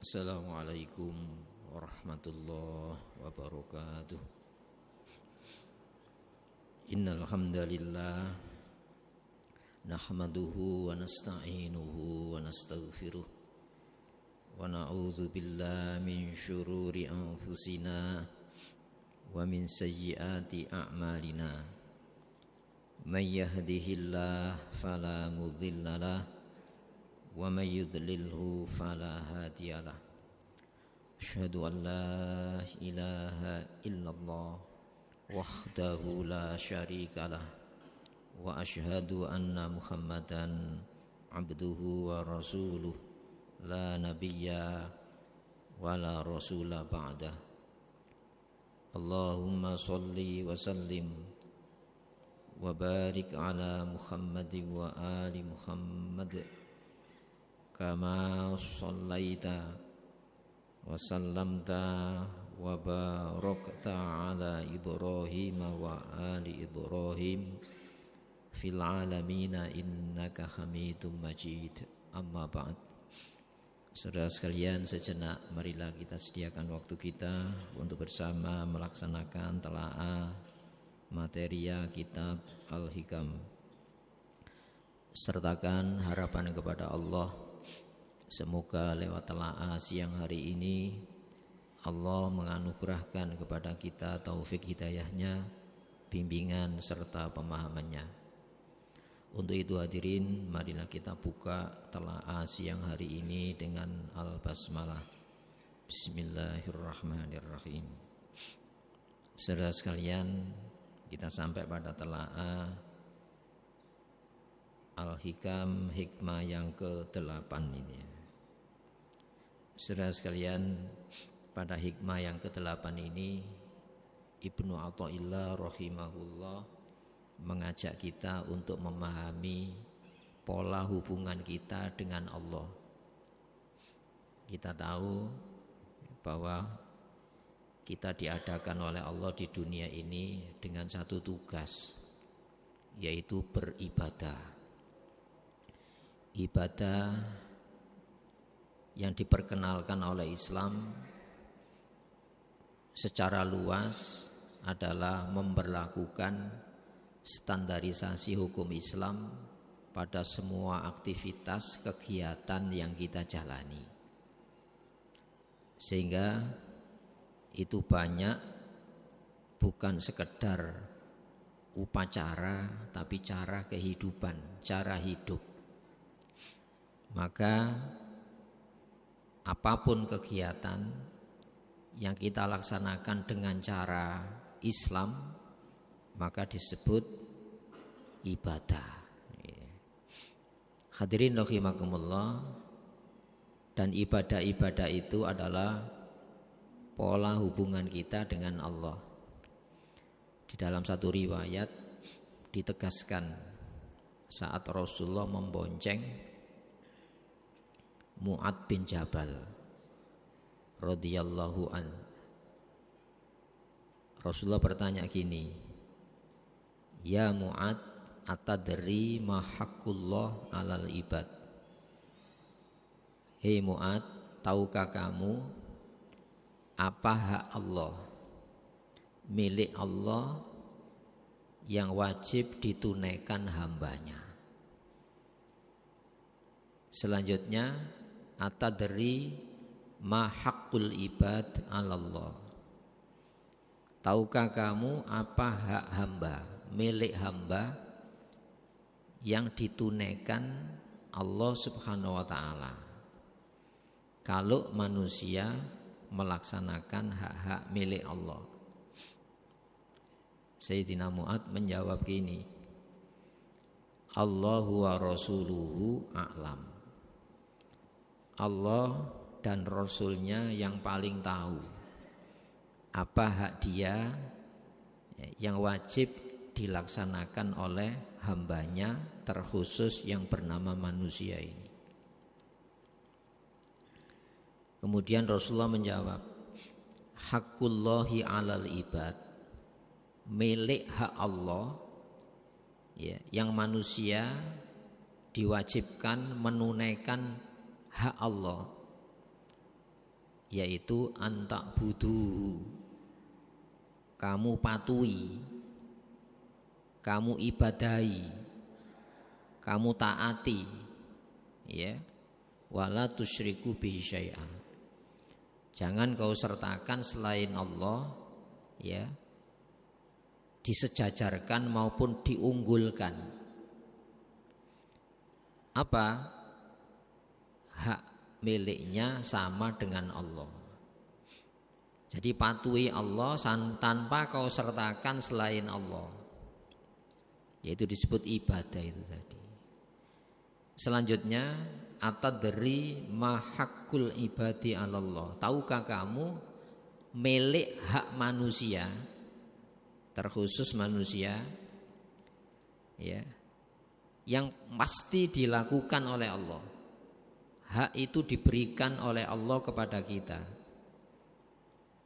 Assalamualaikum warahmatullahi wabarakatuh. Innal hamdalillah nahmaduhu wa nasta'inuhu wa nastaghfiruh wa na'udzu billahi min syururi anfusina wa min sayyiati a'malina. May yahdihillahu fala mudhillalah wa may yudlilhu fala hadiyalah. Asyhadu an la ilaha illallah wahdahu la syarikalah wa asyhadu anna Muhammadan abduhu wa rasuluh la nabiyya wa la rasula ba'dah. Allahumma shalli wa sallim wa barik ala Muhammad wa ali Muhammad kama shallaita wa sallamta wa barakta ala Ibrahim wa ali Ibrahim fil alamina innaka Hamidum Majid. Amma ba'd. Saudara sekalian, sejenak marilah kita sediakan waktu kita untuk bersama melaksanakan telaah materia kitab Al-Hikam. Sertakan harapan kepada Allah, semoga lewat telaah siang hari ini Allah menganugerahkan kepada kita taufik hidayahnya, bimbingan serta pemahamannya. Untuk itu hadirin, marilah kita buka telaah siang hari ini dengan Al-Basmalah. Bismillahirrahmanirrahim. Saudara sekalian, kita sampai pada telaah Al-Hikam, hikmah yang ke-8 ini. Saudara sekalian, pada hikmah yang ke-8 ini Ibnu Athaillah rahimahullah mengajak kita untuk memahami pola hubungan kita dengan Allah. Kita tahu bahwa kita diadakan oleh Allah di dunia ini dengan satu tugas, yaitu beribadah. Ibadah yang diperkenalkan oleh Islam secara luas adalah memberlakukan standarisasi hukum Islam pada semua aktivitas kegiatan yang kita jalani. Sehingga itu banyak bukan sekedar upacara, tapi cara kehidupan, cara hidup. Maka apapun kegiatan yang kita laksanakan dengan cara Islam, maka disebut ibadah. Hadirin rahimakumullah, dan ibadah-ibadah itu adalah pola hubungan kita dengan Allah. Di dalam satu riwayat ditegaskan saat Rasulullah membonceng Mu'ad bin Jabal radhiyallahu an. Rasulullah bertanya gini, "Ya Mu'ad, atadri ma haqqullah 'alal ibad?" Hei Mu'ad, tahukah kamu apa hak Allah, milik Allah yang wajib ditunaikan hambanya? Selanjutnya, atadri ma haqqul ibad 'alallah? Tahukah kamu apa hak hamba, milik hamba yang ditunaikan Allah Subhanahu wa taala kalau manusia melaksanakan hak-hak milik Allah? Sayyidina Mu'ad menjawab gini, Allahu wa rasuluhu a'lam. Allah dan Rasulnya yang paling tahu apa hak dia yang wajib dilaksanakan oleh hambanya terkhusus yang bernama manusia ini. Kemudian Rasulullah menjawab, Haqqullahi 'alal ibad, milik hak Allah ya, yang manusia diwajibkan menunaikan hak Allah yaitu antak budu, kamu patuhi, kamu ibadahi, kamu taati, ya, wala tusyriku bihi syai'an. Jangan kau sertakan selain Allah, ya, disejajarkan maupun diunggulkan. Apa? Hak miliknya sama dengan Allah. Jadi patuhi Allah tanpa kau sertakan selain Allah, yaitu disebut ibadah itu tadi. Selanjutnya, atadri ma haqqul ibadi 'alallah. Tahukah kamu milik hak manusia, terkhusus manusia, ya, yang pasti dilakukan oleh Allah. Hak itu diberikan oleh Allah kepada kita.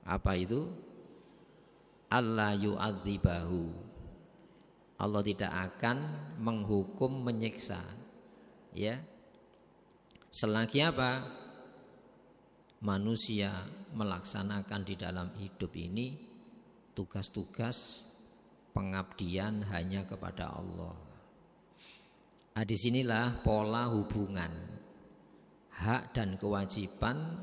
Apa itu? Allah yu'adzibahu. Allah tidak akan menghukum, menyiksa, ya, selagi apa? Manusia melaksanakan di dalam hidup ini tugas-tugas pengabdian hanya kepada Allah. Nah, disinilah pola hubungan hak dan kewajiban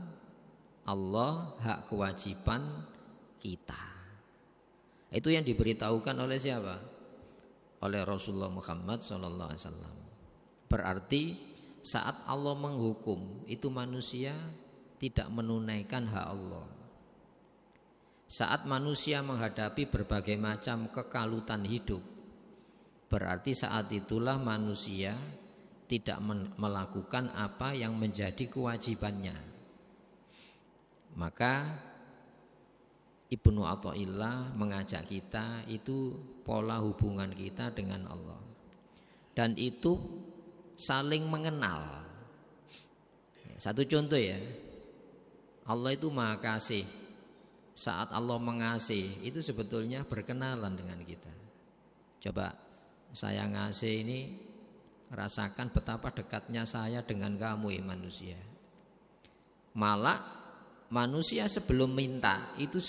Allah, hak kewajiban kita. Itu yang diberitahukan oleh siapa? Oleh Rasulullah Muhammad SAW. Berarti saat Allah menghukum, itu manusia tidak menunaikan hak Allah. Saat manusia menghadapi berbagai macam kekalutan hidup, berarti saat itulah manusia tidak melakukan apa yang menjadi kewajibannya. Maka Ibnu Athaillah mengajak kita itu pola hubungan kita dengan Allah, dan itu saling mengenal. Satu contoh ya, Allah itu Maha Kasih. Saat Allah mengasihi itu sebetulnya berkenalan dengan kita. Coba saya ngasih ini, rasakan betapa dekatnya saya dengan kamu ya manusia. Malah manusia sebelum minta itu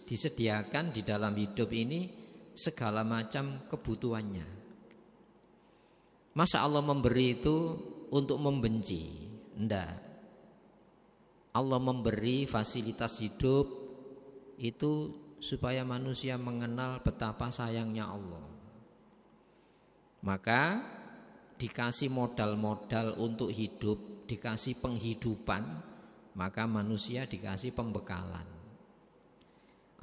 disediakan di dalam hidup ini segala macam kebutuhannya. Masa Allah memberi itu untuk membenci? Enggak. Allah memberi fasilitas hidup itu supaya manusia mengenal betapa sayangnya Allah. Maka dikasih modal-modal untuk hidup, dikasih penghidupan, maka manusia dikasih pembekalan.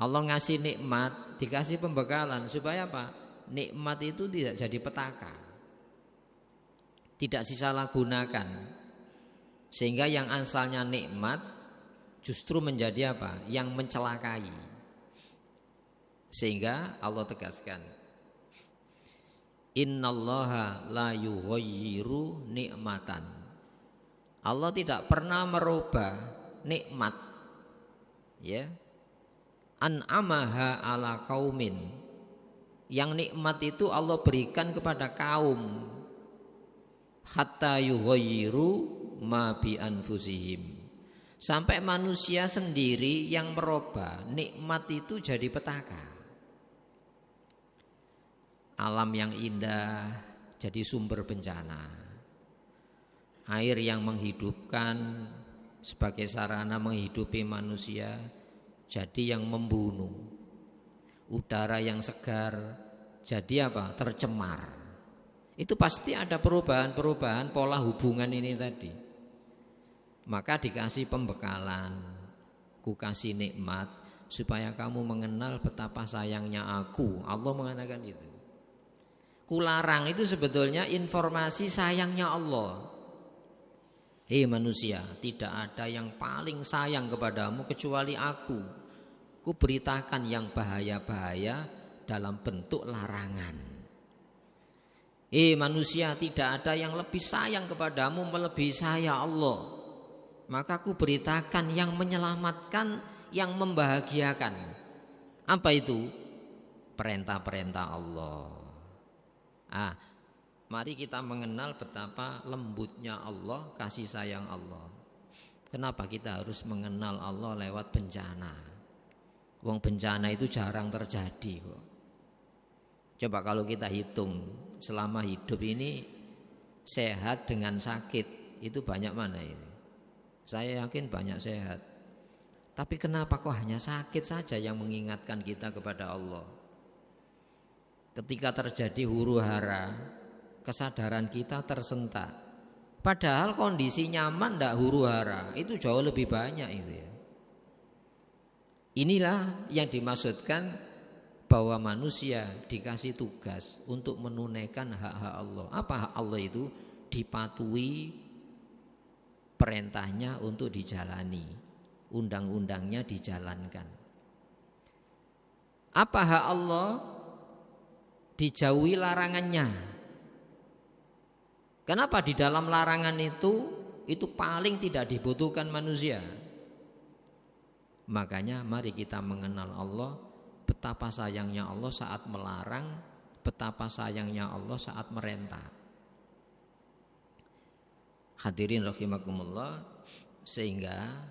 Allah ngasih nikmat, dikasih pembekalan supaya apa? Nikmat itu tidak jadi petaka, tidak disalahgunakan, sehingga yang asalnya nikmat justru menjadi apa? Yang mencelakai. Sehingga Allah tegaskan, innallaha la yughayyiru nikmatan. Allah tidak pernah merubah nikmat, ya, an'amaha ala qaumin. Yang nikmat itu Allah berikan kepada kaum, hatta yughayyiru ma bi anfusihim. Sampai manusia sendiri yang merubah nikmat itu jadi petaka. Alam yang indah jadi sumber bencana. Air yang menghidupkan sebagai sarana menghidupi manusia jadi yang membunuh. Udara yang segar jadi apa? Tercemar. Itu pasti ada perubahan-perubahan pola hubungan ini tadi. Maka dikasih pembekalan, ku kasih nikmat supaya kamu mengenal betapa sayangnya aku. Allah mengatakan itu. Kularang itu sebetulnya informasi sayangnya Allah. Hei manusia, tidak ada yang paling sayang kepadamu kecuali aku. Ku beritakan yang bahaya-bahaya dalam bentuk larangan. Hei manusia, tidak ada yang lebih sayang kepadamu melebihi saya Allah. Maka ku beritakan yang menyelamatkan, yang membahagiakan. Apa itu? Perintah-perintah Allah. Mari kita mengenal betapa lembutnya Allah, kasih sayang Allah. Kenapa kita harus mengenal Allah lewat bencana? Wong bencana itu jarang terjadi kok. Coba kalau kita hitung selama hidup ini sehat dengan sakit itu banyak mana ini? Saya yakin banyak sehat. Tapi kenapa kok hanya sakit saja yang mengingatkan kita kepada Allah? Ketika terjadi huru hara, kesadaran kita tersentak. Padahal kondisi nyaman ndak huru hara itu jauh lebih banyak itu ya. Inilah yang dimaksudkan bahwa manusia dikasih tugas untuk menunaikan hak-hak Allah. Apa hak Allah itu? Dipatuhi perintahnya untuk dijalani, undang-undangnya dijalankan. Apa hak Allah? Dijauhi larangannya. Kenapa di dalam larangan itu paling tidak dibutuhkan manusia? Makanya mari kita mengenal Allah, betapa sayangnya Allah saat melarang, betapa sayangnya Allah saat merintah. Hadirin rahimakumullah, sehingga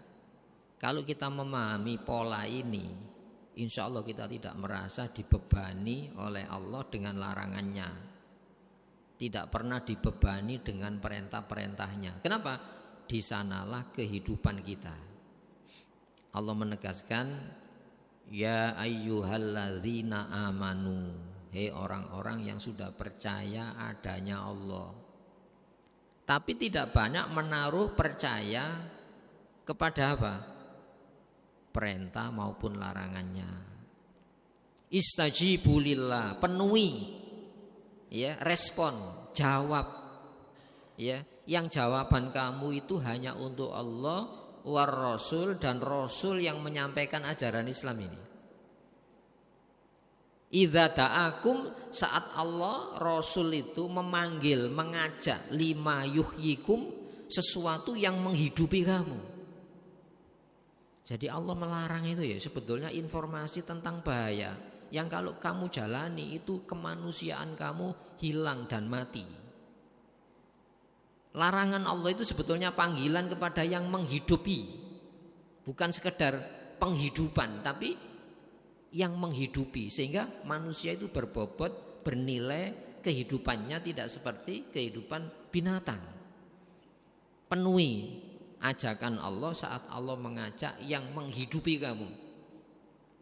kalau kita memahami pola ini, insya Allah kita tidak merasa dibebani oleh Allah dengan larangannya, tidak pernah dibebani dengan perintah-perintahnya. Kenapa? Di sanalah kehidupan kita. Allah menegaskan, ya ayyuhalladzina amanu, hei orang-orang yang sudah percaya adanya Allah. Tapi tidak banyak menaruh percaya kepada apa? Perintah maupun larangannya. Istajibu lillah, penuhi ya, respon, jawab ya, yang jawaban kamu itu hanya untuk Allah war rasul, dan rasul yang menyampaikan ajaran Islam ini. Idza ta'akum, saat Allah rasul itu memanggil, mengajak, lima yuhyikum, sesuatu yang menghidupi kamu. Jadi Allah melarang itu ya sebetulnya informasi tentang bahaya yang kalau kamu jalani itu kemanusiaan kamu hilang dan mati. Larangan Allah itu sebetulnya panggilan kepada yang menghidupi, bukan sekedar penghidupan, tapi yang menghidupi, sehingga manusia itu berbobot, bernilai, kehidupannya tidak seperti kehidupan binatang. Penuhi ajakan Allah saat Allah mengajak yang menghidupi kamu.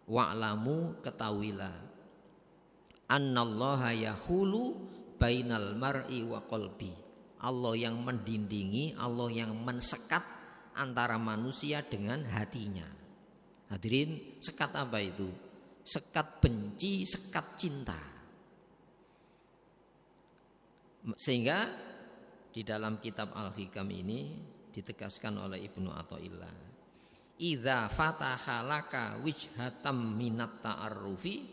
Wa'lamu, ketahuilah, annallaha yahulu bainal mar'i wa qalbi. Allah yang mendindingi, Allah yang mensekat antara manusia dengan hatinya. Hadirin, sekat apa itu? Sekat benci, sekat cinta. Sehingga di dalam kitab Al-Hikam ini ditegaskan oleh Ibnu Athaillah, idza fataha laka wijhatam minat ta'arrufi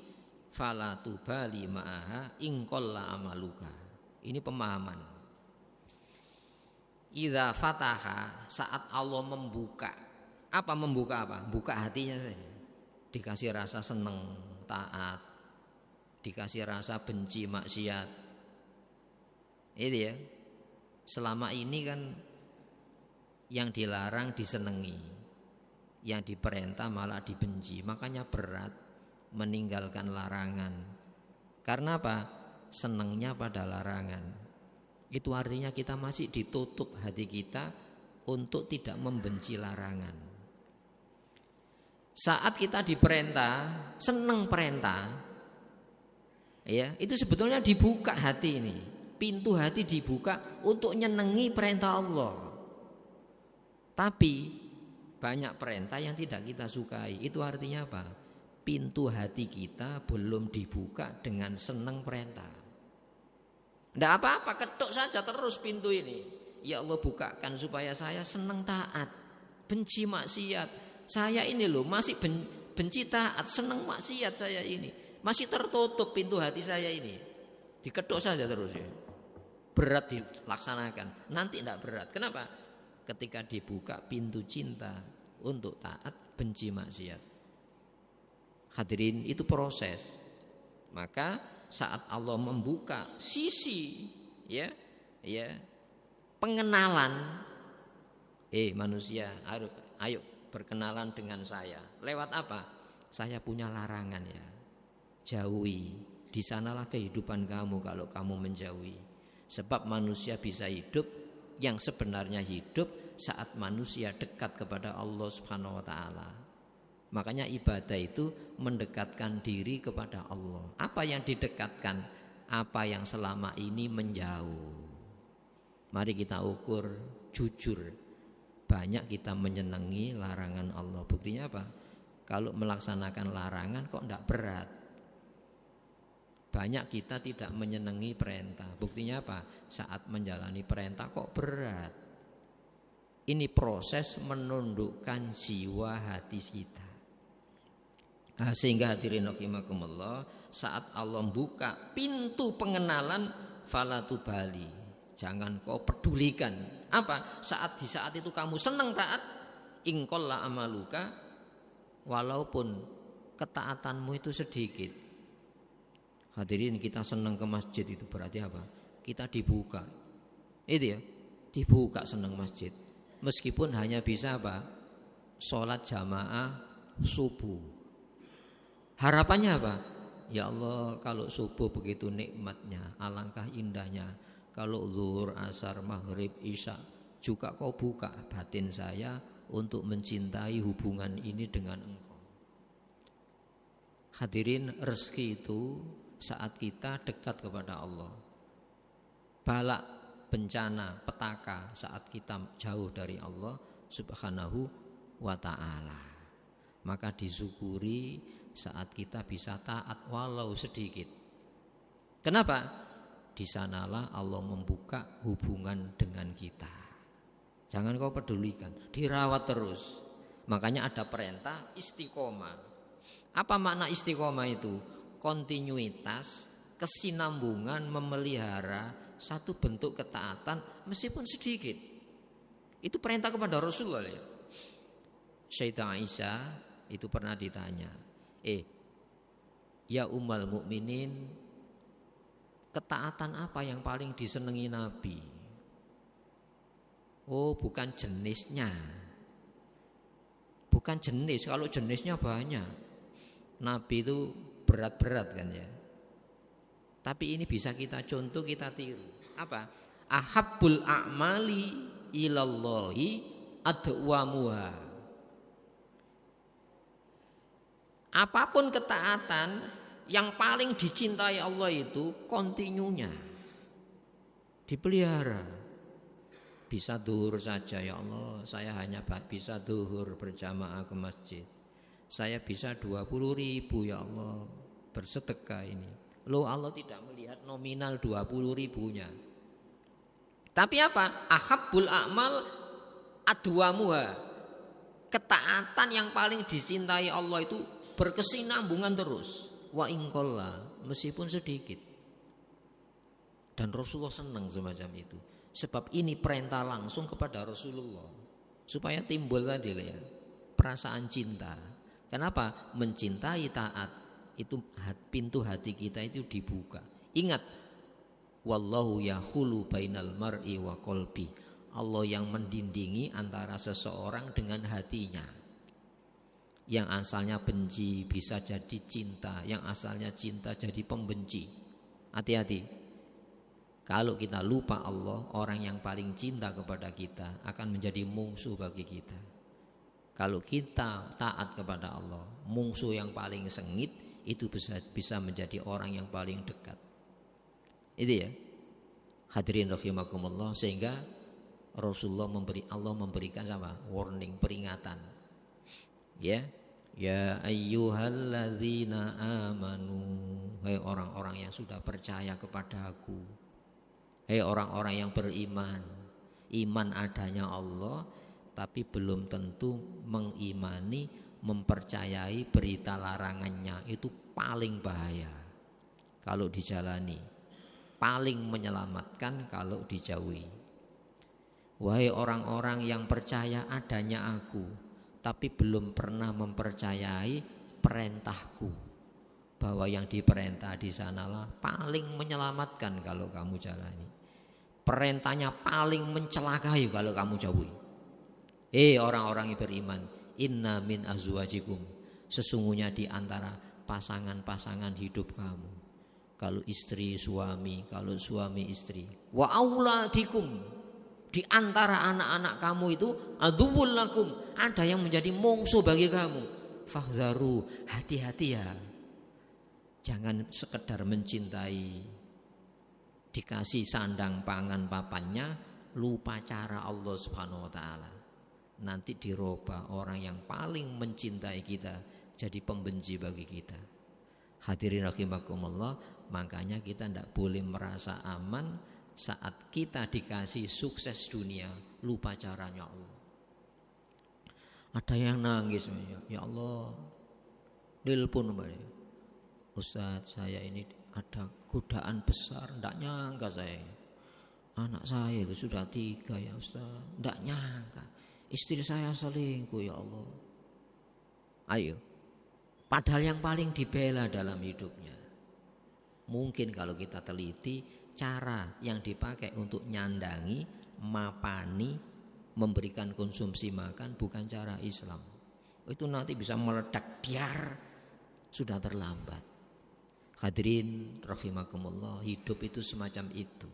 fala tubali ma'aha in qalla amaluka. Ini pemahaman. Idza fataha, saat Allah membuka. Apa membuka apa? Buka hatinya saja. Dikasih rasa senang, taat, dikasih rasa benci, maksiat. Itu ya. Selama ini kan yang dilarang disenangi, yang diperintah malah dibenci. Makanya berat meninggalkan larangan. Karena apa? Senangnya pada larangan. Itu artinya kita masih ditutup hati kita untuk tidak membenci larangan. Saat kita diperintah, senang perintah, ya, itu sebetulnya dibuka hati ini. Pintu hati dibuka untuk nyenengi perintah Allah. Tapi banyak perintah yang tidak kita sukai. Itu artinya apa? Pintu hati kita belum dibuka dengan senang perintah. Tidak apa-apa, ketuk saja terus pintu ini. Ya Allah, bukakan supaya saya senang taat, benci maksiat. Saya ini loh masih benci taat, senang maksiat saya ini. Masih tertutup pintu hati saya ini. Diketuk saja terus ya. Berat dilaksanakan, nanti tidak berat. Kenapa? Ketika dibuka pintu cinta untuk taat, benci maksiat. Hadirin, itu proses. Maka saat Allah membuka sisi pengenalan Manusia, ayo berkenalan dengan saya. Lewat apa? Saya punya larangan ya. Jauhi. Di sanalah kehidupan kamu kalau kamu menjauhi. Sebab manusia bisa hidup, yang sebenarnya hidup saat manusia dekat kepada Allah Subhanahu wa taala. Makanya ibadah itu mendekatkan diri kepada Allah. Apa yang didekatkan? Apa yang selama ini menjauh. Mari kita ukur jujur. Banyak kita menyenangi larangan Allah. Buktinya apa? Kalau melaksanakan larangan kok tidak berat. Banyak kita tidak menyenangi perintah. Buktinya apa? Saat menjalani perintah kok berat. Ini proses menundukkan jiwa hati kita. Sehingga hadirin rahimakumullah, saat Allah membuka pintu pengenalan, falatu bali, jangan kau pedulikan. Apa? Di saat itu kamu senang taat, ingkolla amaluka, walaupun ketaatanmu itu sedikit. Hadirin, kita senang ke masjid itu berarti apa? Kita dibuka. Itu ya, dibuka senang masjid. Meskipun hanya bisa apa? Sholat jamaah subuh. Harapannya apa? Ya Allah, kalau subuh begitu nikmatnya, alangkah indahnya. Kalau zuhur, asar, maghrib, isya juga kau buka batin saya untuk mencintai hubungan ini dengan engkau. Hadirin, rezeki itu saat kita dekat kepada Allah. Balak, bencana, petaka saat kita jauh dari Allah Subhanahu wa ta'ala. Maka disyukuri saat kita bisa taat walau sedikit. Kenapa? Di sanalah Allah membuka hubungan dengan kita. Jangan kau pedulikan, dirawat terus. Makanya ada perintah istiqomah. Apa makna istiqomah itu? Kontinuitas, kesinambungan memelihara satu bentuk ketaatan meskipun sedikit. Itu perintah kepada Rasulullah ya. Sayyidah Aisyah itu pernah ditanya, ya Ummul Mukminin, ketaatan apa yang paling disenangi Nabi? Oh, bukan jenisnya. Bukan jenis, kalau jenisnya banyak. Nabi itu berat-berat kan ya. Tapi ini bisa kita contoh, kita tiru. Apa? Ahabbul a'mali ilallahi adwamuha. Apapun ketaatan yang paling dicintai Allah itu kontinunya, dipelihara. Bisa duhur saja, ya Allah, saya hanya bisa duhur berjamaah ke masjid. Saya bisa 20.000 ya Allah bersedekah ini. Loh, Allah tidak melihat nominal 20.000-nya. Tapi apa? Ahabbul a'mal adwamuha. Ketaatan yang paling dicintai Allah itu berkesinambungan terus. Wa ingkolla, meskipun sedikit. Dan Rasulullah senang semacam itu. Sebab ini perintah langsung kepada Rasulullah. Supaya timbul tadi ya, perasaan cinta. Kenapa? Mencintai taat itu pintu hati kita itu dibuka. Ingat, wallahu yahulu bainal mar'i wa qalbi. Allah yang mendindingi antara seseorang dengan hatinya. Yang asalnya benci bisa jadi cinta, yang asalnya cinta jadi pembenci. Hati-hati. Kalau kita lupa Allah, orang yang paling cinta kepada kita akan menjadi musuh bagi kita. Kalau kita taat kepada Allah, musuh yang paling sengit itu bisa menjadi orang yang paling dekat. Itu ya. Hadirin rahimakumullah, sehingga Allah memberikan sama warning, peringatan. Ya. Ya ayyuhalladzina amanu, hai orang-orang yang sudah percaya kepada Aku. Hai orang-orang yang beriman. Iman adanya Allah, tapi belum tentu mengimani, mempercayai berita larangannya. Itu paling bahaya kalau dijalani, paling menyelamatkan kalau dijauhi. Wahai orang-orang yang percaya adanya Aku, tapi belum pernah mempercayai perintahku, bahwa yang diperintah di sanalah paling menyelamatkan kalau kamu jalani. Perintahnya paling mencelakai kalau kamu jauhi. Orang-orang yang beriman, inna min azwajikum, sesungguhnya di antara pasangan-pasangan hidup kamu, kalau istri suami, kalau suami istri, wa auladikum, di antara anak-anak kamu itu aduwwul lakum, ada yang menjadi mungsu bagi kamu. Fahzaru, hati-hati ya. Jangan sekedar mencintai, dikasih sandang pangan papannya, lupa cara Allah Subhanahu wa taala. Nanti dirubah orang yang paling mencintai kita jadi pembenci bagi kita. Hadirin rahimakumullah, makanya kita tidak boleh merasa aman saat kita dikasih sukses dunia, lupa caranya Allah. Ada yang nangis, ya Allah, telepon, Ustaz, saya ini ada godaan besar, tidak nyangka saya. Anak saya itu sudah 3 ya Ustaz, tidak nyangka. Istri saya selingkuh ya Allah. Ayo, padahal yang paling dibela dalam hidupnya. Mungkin kalau kita teliti, cara yang dipakai untuk nyandangi, mapani, memberikan konsumsi makan bukan cara Islam. Itu nanti bisa meledak, biar sudah terlambat. Hadirin rahimakumullah, hidup itu semacam itu.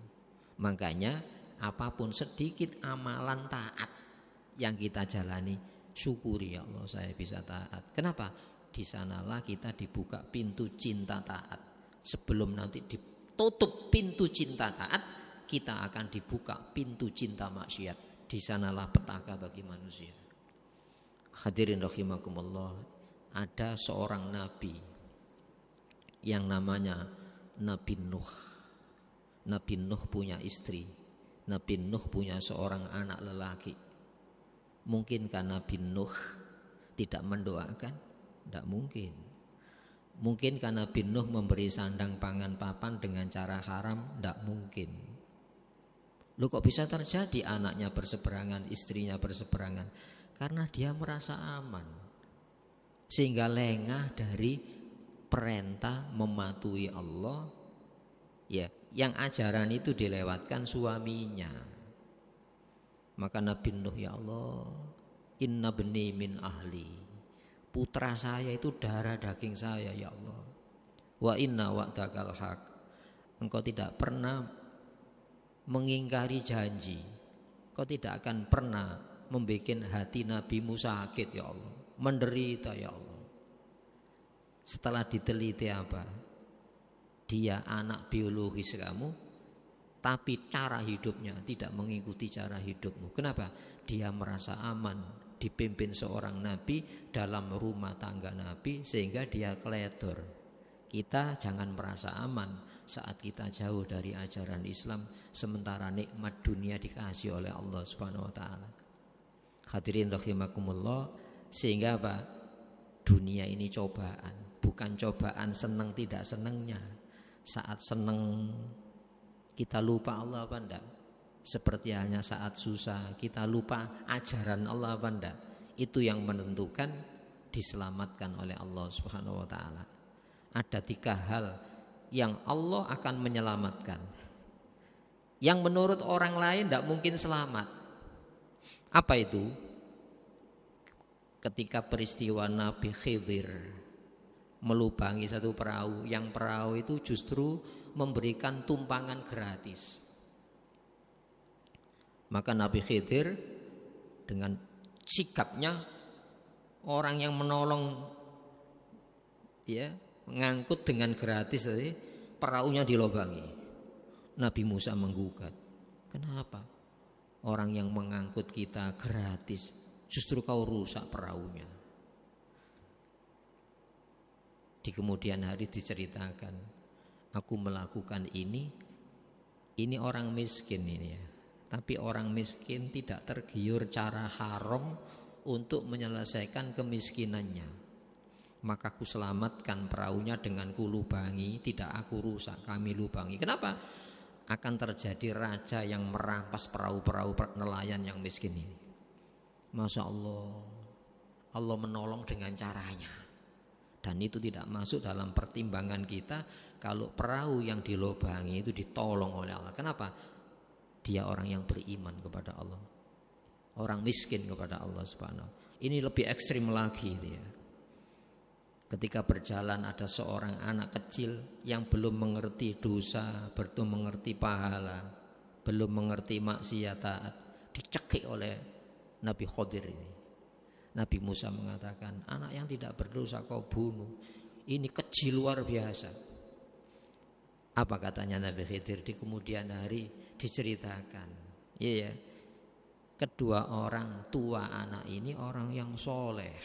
Makanya apapun sedikit amalan taat yang kita jalani, syukuri ya Allah saya bisa taat. Kenapa? Di sanalah kita dibuka pintu cinta taat. Sebelum nanti ditutup pintu cinta taat, kita akan dibuka pintu cinta maksiat. Di sanalah petaka bagi manusia. Hadirin rahimakumullah, ada seorang nabi yang namanya Nabi Nuh. Nabi Nuh punya istri, Nabi Nuh punya seorang anak lelaki. Mungkinkah Nabi Nuh tidak mendoakan? Tidak mungkin. Mungkinkah Nabi Nuh memberi sandang pangan papan dengan cara haram? Tidak mungkin. Loh, kok bisa terjadi anaknya berseberangan, istrinya berseberangan? Karena dia merasa aman, sehingga lengah dari perintah mematuhi Allah. Ya, yang ajaran itu dilewatkan suaminya. Maka Nabi Nuh, ya Allah, inna bni min ahli, putra saya itu darah daging saya ya Allah. Wa inna wa'dakal haq, engkau tidak pernah mengingkari janji, engkau tidak akan pernah membuat hati nabimu sakit ya Allah, menderita ya Allah. Setelah diteliti apa? Dia anak biologis kamu, tapi cara hidupnya tidak mengikuti cara hidupmu. Kenapa? Dia merasa aman dipimpin seorang nabi dalam rumah tangga nabi, sehingga dia keledor. Kita jangan merasa aman saat kita jauh dari ajaran Islam, sementara nikmat dunia dikasih oleh Allah Subhanahu wa taala. Hadirin rahimakumullah, sehingga apa? Dunia ini cobaan, bukan cobaan senang tidak senangnya. Saat senang kita lupa Allah apa enggak? Seperti halnya saat susah kita lupa ajaran Allah apa enggak? Itu yang menentukan diselamatkan oleh Allah Subhanahu wa taala. Ada 3 hal yang Allah akan menyelamatkan, yang menurut orang lain tidak mungkin selamat. Apa itu? Ketika peristiwa Nabi Khidir melubangi satu perahu, yang perahu itu justru memberikan tumpangan gratis. Maka Nabi Khidir dengan sikapnya, orang yang menolong ya, mengangkut dengan gratis, perahunya dilobangi. Nabi Musa menggugat, kenapa orang yang mengangkut kita gratis, justru kau rusak perahunya. Di kemudian hari diceritakan, aku melakukan ini orang miskin ini ya. Tapi orang miskin tidak tergiur cara haram untuk menyelesaikan kemiskinannya. Maka aku selamatkan perahunya dengan kulubangi, tidak aku rusak, kami lubangi. Kenapa? Akan terjadi raja yang merampas perahu-perahu nelayan yang miskin ini. Masya Allah, Allah menolong dengan caranya. Dan itu tidak masuk dalam pertimbangan kita kalau perahu yang dilobangi itu ditolong oleh Allah. Kenapa? Dia orang yang beriman kepada Allah. orang miskin kepada Allah Subhanahu. Ini lebih ekstrim lagi ya. Ketika berjalan ada seorang anak kecil yang belum mengerti dosa, belum mengerti pahala, belum mengerti maksiat taat, dicekik oleh Nabi Khidir ini. Nabi Musa mengatakan, anak yang tidak berdosa kau bunuh. Ini kecil luar biasa. Apa katanya Nabi Khidir di kemudian hari diceritakan. Iya, kedua orang tua anak ini orang yang soleh.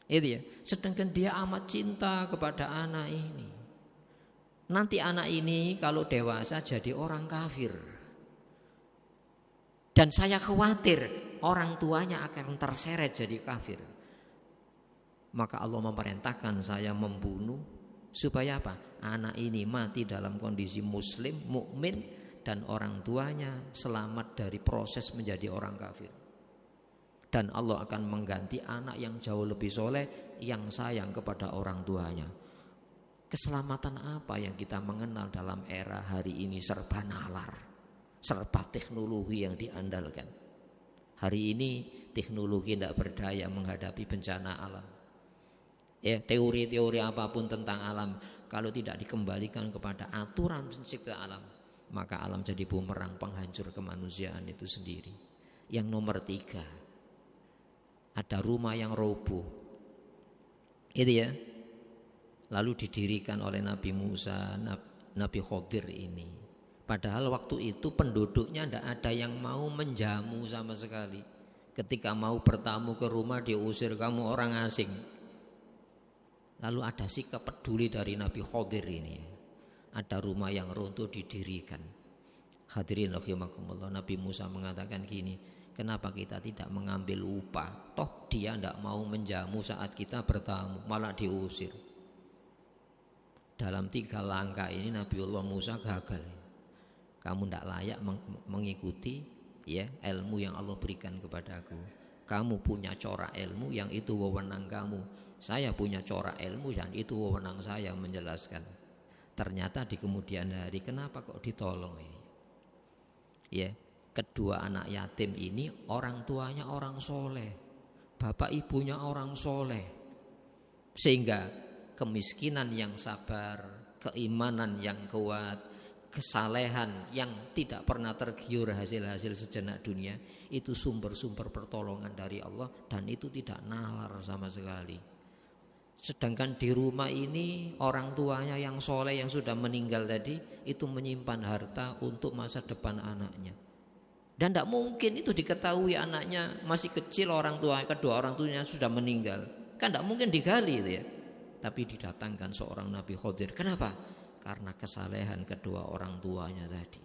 Itu ya. Sedangkan dia amat cinta kepada anak ini. Nanti anak ini kalau dewasa jadi orang kafir. Dan saya khawatir orang tuanya akan terseret jadi kafir. Maka Allah memerintahkan saya membunuh supaya apa? Anak ini mati dalam kondisi muslim, mukmin, dan orang tuanya selamat dari proses menjadi orang kafir. Dan Allah akan mengganti anak yang jauh lebih soleh, yang sayang kepada orang tuanya. Keselamatan apa yang kita mengenal dalam era hari ini serba nalar, serba teknologi yang diandalkan. Hari ini teknologi tidak berdaya menghadapi bencana alam. Ya, teori-teori apapun tentang alam kalau tidak dikembalikan kepada aturan pencipta alam, maka alam jadi bumerang penghancur kemanusiaan itu sendiri. Yang nomor 3, ada rumah yang roboh, itu ya, lalu didirikan oleh Nabi Musa, Nabi Khidir ini. Padahal waktu itu penduduknya tidak ada yang mau menjamu sama sekali. Ketika mau bertamu ke rumah diusir, kamu orang asing. Lalu ada sikap peduli dari Nabi Khidir ini. Ada rumah yang runtuh didirikan. Hadirin rahimakumullah, Nabi Musa mengatakan gini, kenapa kita tidak mengambil upah? Toh dia tidak mau menjamu saat kita bertamu, malah diusir. Dalam 3 langkah ini Nabiullah Musa gagal. Kamu tidak layak mengikuti ya ilmu yang Allah berikan kepadaku. Kamu punya corak ilmu yang itu wewenang kamu. Saya punya corak ilmu dan itu wewenang saya menjelaskan. Ternyata di kemudian hari kenapa kok ditolong ini? Ya, kedua anak yatim ini orang tuanya orang soleh, bapak ibunya orang soleh, sehingga kemiskinan yang sabar, keimanan yang kuat, kesalehan yang tidak pernah tergiur hasil-hasil sejenak dunia, itu sumber-sumber pertolongan dari Allah dan itu tidak nalar sama sekali. Sedangkan di rumah ini orang tuanya yang soleh yang sudah meninggal tadi itu menyimpan harta untuk masa depan anaknya. Dan tidak mungkin itu diketahui anaknya masih kecil, kedua orang tuanya sudah meninggal. Kan tidak mungkin digali itu ya. Tapi didatangkan seorang Nabi Khidir. Kenapa? Karena kesalehan kedua orang tuanya tadi.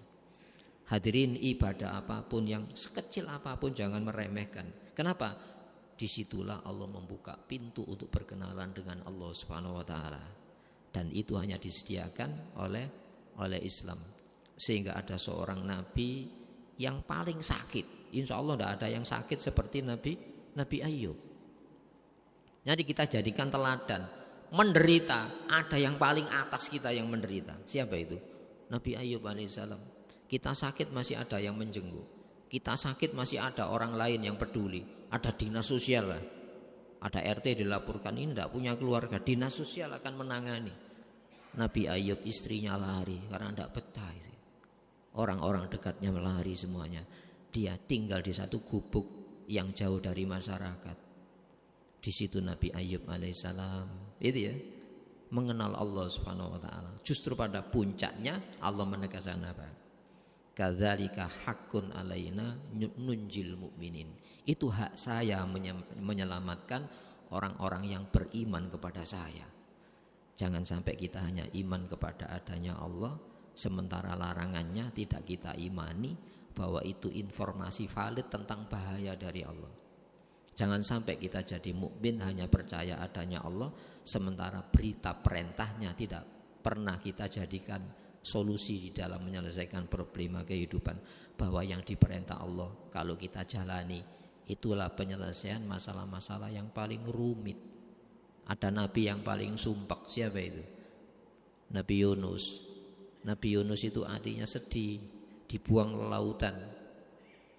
Hadirin, ibadah apapun yang sekecil apapun jangan meremehkan. Kenapa? Disitulah Allah membuka pintu untuk berkenalan dengan Allah Subhanahu wa taala. Dan itu hanya disediakan oleh Islam. Sehingga ada seorang nabi yang paling sakit. Insya Allah tidak ada yang sakit seperti Nabi Ayub. Jadi kita jadikan teladan. Menderita, ada yang paling atas kita yang menderita. Siapa itu? Nabi Ayub alaihissalam. Kita sakit masih ada yang menjenguk. Kita sakit masih ada orang lain yang peduli. Ada dinas sosial lah. Ada RT dilaporkan ini tidak punya keluarga, dinas sosial akan menangani. Nabi Ayub istrinya lari karena tidak betah. Orang-orang dekatnya lari semuanya. Dia tinggal di satu gubuk yang jauh dari masyarakat. Di situ Nabi Ayub alaihissalam itu ya mengenal Allah Subhanahu wa taala. Justru pada puncaknya Allah menegaskan apa? Kadzalika haqqun alaina nunjil mu'minin. Itu hak saya menyelamatkan orang-orang yang beriman kepada saya. Jangan sampai kita hanya iman kepada adanya Allah, sementara larangannya tidak kita imani bahwa itu informasi valid tentang bahaya dari Allah. Jangan sampai kita jadi mukmin hanya percaya adanya Allah, sementara berita perintahnya tidak pernah kita jadikan solusi di dalam menyelesaikan problema kehidupan. Bahwa yang diperintah Allah kalau kita jalani, itulah penyelesaian masalah-masalah yang paling rumit. Ada nabi yang paling sumpek, siapa itu? Nabi Yunus. Nabi Yunus itu artinya sedih, dibuang ke lautan.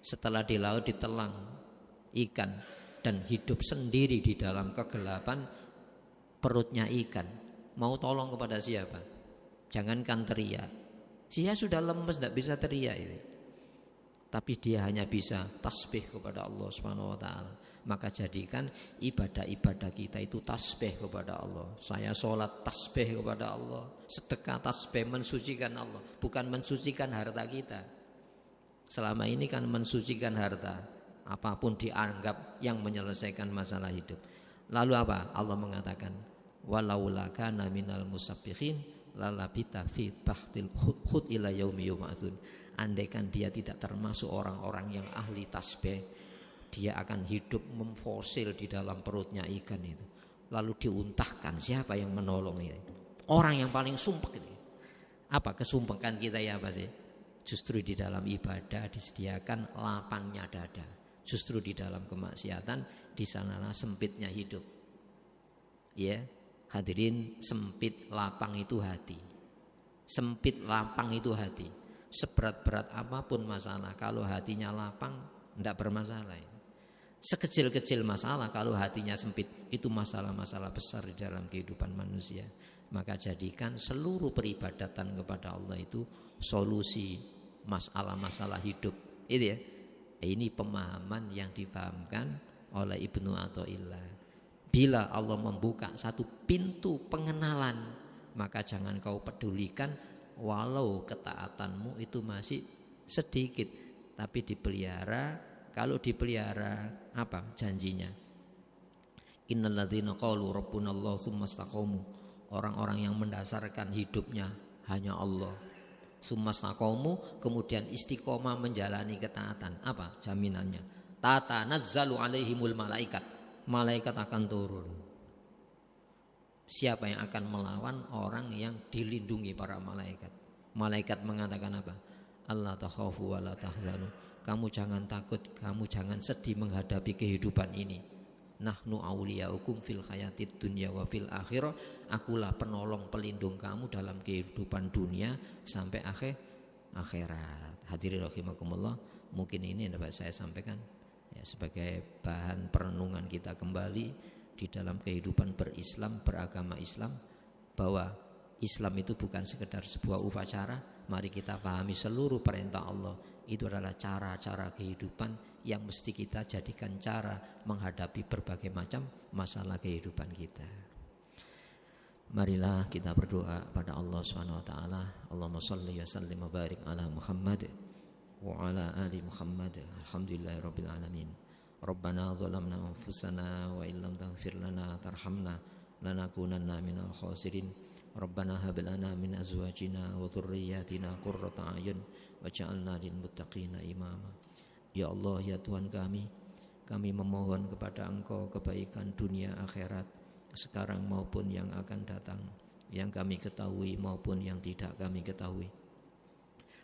Setelah di laut ditelan ikan dan hidup sendiri di dalam kegelapan perutnya ikan. Mau tolong kepada siapa? Jangankan teriak. Dia sudah lemes, tidak bisa teriak ini. Tapi dia hanya bisa tasbih kepada Allah Subhanahu wa taala. Maka jadikan ibadah-ibadah kita itu tasbih kepada Allah. Saya sholat tasbih kepada Allah, sedekah tasbih, mensucikan Allah, bukan mensucikan harta kita. Selama ini kan mensucikan harta, apapun dianggap yang menyelesaikan masalah hidup. Lalu apa? Allah mengatakan, walaula kana minal musabbihin lalabita fi bahtil khut ila yaumi yub'atsun. Andaikan dia tidak termasuk orang-orang yang ahli tasbih, dia akan hidup memfosil di dalam perutnya ikan itu. Lalu diuntahkan, siapa yang menolong itu? Orang yang paling sumpek itu. Apa kesumpekan kita ya apa sih? Justru di dalam ibadah disediakan lapangnya dada. Justru di dalam kemaksiatan di sanalah sempitnya hidup. Ya, hadirin, sempit lapang itu hati. Sempit lapang itu hati. Seberat-berat apapun masalah, kalau hatinya lapang tidak bermasalah. Sekecil-kecil masalah kalau hatinya sempit, itu masalah-masalah besar di dalam kehidupan manusia. Maka jadikan seluruh peribadatan kepada Allah itu solusi masalah-masalah hidup. Itu ya. Ini pemahaman yang difahamkan oleh Ibnu Athaillah. Bila Allah membuka satu pintu pengenalan, maka jangan kau pedulikan walau ketaatanmu itu masih sedikit, tapi dipelihara. Kalau dipelihara, apa janjinya? Innal ladzina qalu rabbunallahu tsumma istaqamu. Orang-orang yang mendasarkan hidupnya hanya Allah. Tsumma istaqamu, kemudian istiqomah menjalani ketaatan. Apa jaminannya? Tatanazzalu alaihimul malaikat. Malaikat akan turun. Siapa yang akan melawan orang yang dilindungi para malaikat? Malaikat mengatakan apa? Allah takhafu wa la tahzanu. Kamu jangan takut, kamu jangan sedih menghadapi kehidupan ini. Nahnu auliyaukum fil hayatid dunya wa fil akhirah. Akulah penolong pelindung kamu dalam kehidupan dunia sampai akhirat. Hadirin rahimakumullah, mungkin ini yang dapat saya sampaikan ya, sebagai bahan perenungan kita kembali di dalam kehidupan berislam, beragama Islam, bahwa Islam itu bukan sekedar sebuah upacara. Mari kita pahami seluruh perintah Allah itu adalah cara-cara kehidupan yang mesti kita jadikan cara menghadapi berbagai macam masalah kehidupan kita. Marilah kita berdoa pada Allah Subhanahu wa taala. Allahumma shalli wa sallim wa barik ala Muhammad wa ala ali Muhammad. Alhamdulillahirabbil alamin. Rabbana zalamna anfusana wa illam taghfir lana tarhamna lanakunanna minal khasirin. Rabbana hab lana min azwajina wa dhurriyyatina qurrata a'yun waj'alna lil muttaqina imama. Ya Allah, ya Tuhan kami memohon kepada Engkau kebaikan dunia akhirat sekarang maupun yang akan datang, yang kami ketahui maupun yang tidak kami ketahui.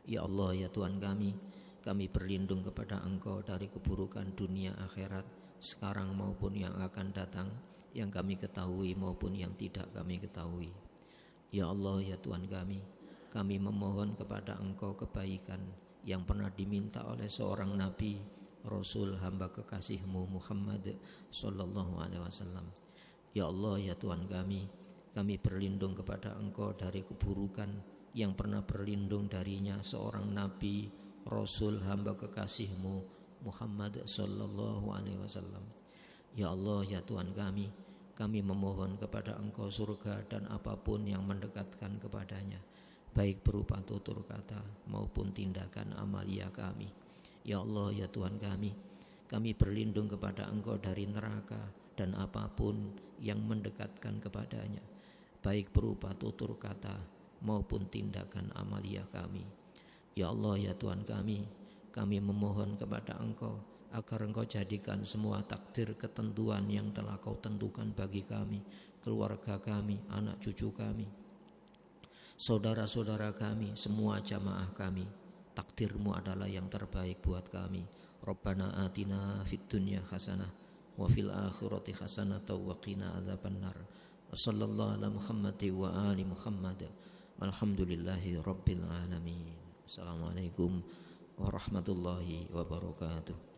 Ya Allah, ya Tuhan kami berlindung kepada Engkau dari keburukan dunia akhirat sekarang maupun yang akan datang, yang kami ketahui maupun yang tidak kami ketahui. Ya Allah, ya Tuhan kami memohon kepada Engkau kebaikan yang pernah diminta oleh seorang Nabi, Rasul, hamba kekasih-Mu Muhammad sallallahu alaihi wasallam. Ya Allah, ya Tuhan kami berlindung kepada Engkau dari keburukan yang pernah berlindung darinya seorang Nabi, Rasul, hamba kekasih-Mu Muhammad sallallahu alaihi wasallam. Ya Allah, ya Tuhan kami memohon kepada Engkau surga dan apapun yang mendekatkan kepadanya, baik berupa tutur kata maupun tindakan amalia kami. Ya Allah, ya Tuhan kami berlindung kepada Engkau dari neraka dan apapun yang mendekatkan kepadanya, baik berupa tutur kata maupun tindakan amalia kami. Ya Allah, ya Tuhan kami memohon kepada Engkau agar Engkau jadikan semua takdir ketentuan yang telah Kau tentukan bagi kami, keluarga kami, anak cucu kami, saudara-saudara kami, semua jamaah kami. Takdir-Mu adalah yang terbaik buat kami. Rabbana atina fid dunya hasanah wa fil akhirati hasanah wa qina adzabannar. Sallallahu ala Muhammad wa ali Muhammad. Alhamdulillahi rabbil alamin. Assalamualaikum warahmatullahi wabarakatuh.